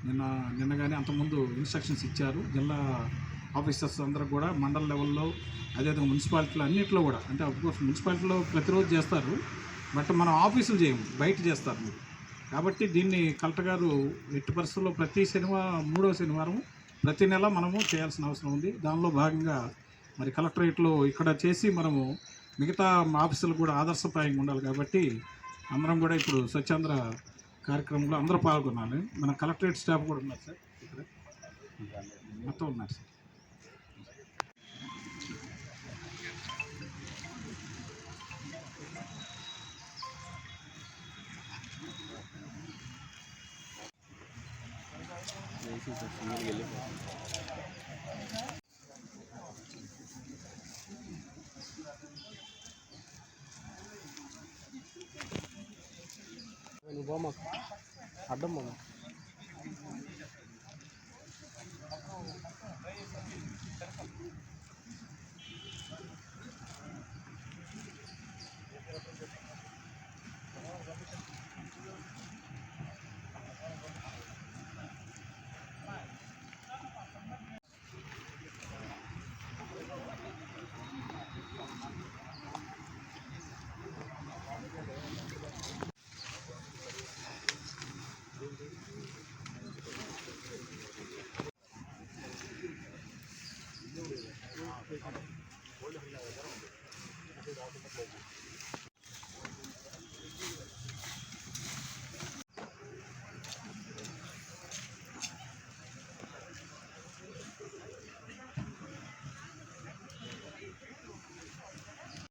నిన్న కానీ అంతకుముందు ఇన్స్ట్రక్షన్స్ ఇచ్చారు. జిల్లా ఆఫీసర్స్ అందరూ కూడా మండల లెవెల్లో, అదేవిధంగా మున్సిపాలిటీలో అన్నింటిలో కూడా, అంటే అఫ్కోర్స్ మున్సిపాలిటీలో ప్రతిరోజు చేస్తారు, బట్ మనం ఆఫీసులు చేయము, బయట చేస్తారు మీరు. కాబట్టి దీన్ని కలెక్టర్ గారు ఎట్టి పరిస్థితుల్లో ప్రతి శనివారం, 3వ శనివారం ప్రతి నెల మనము చేయాల్సిన అవసరం ఉంది. దానిలో భాగంగా మరి కలెక్టరేట్లో ఇక్కడ చేసి మనము మిగతా ఆఫీసులు కూడా ఆదర్శప్రాయంగా ఉండాలి. కాబట్టి అందరం కూడా ఇప్పుడు స్వచ్ఛాంధ్ర కార్యక్రమంలో అందరూ పాల్గొనాలి. మన కలెక్టరేట్ స్టాఫ్ కూడా ఉన్నారు సార్, ఇక్కడ మొత్తం ఉన్నారు సార్. అడ్డం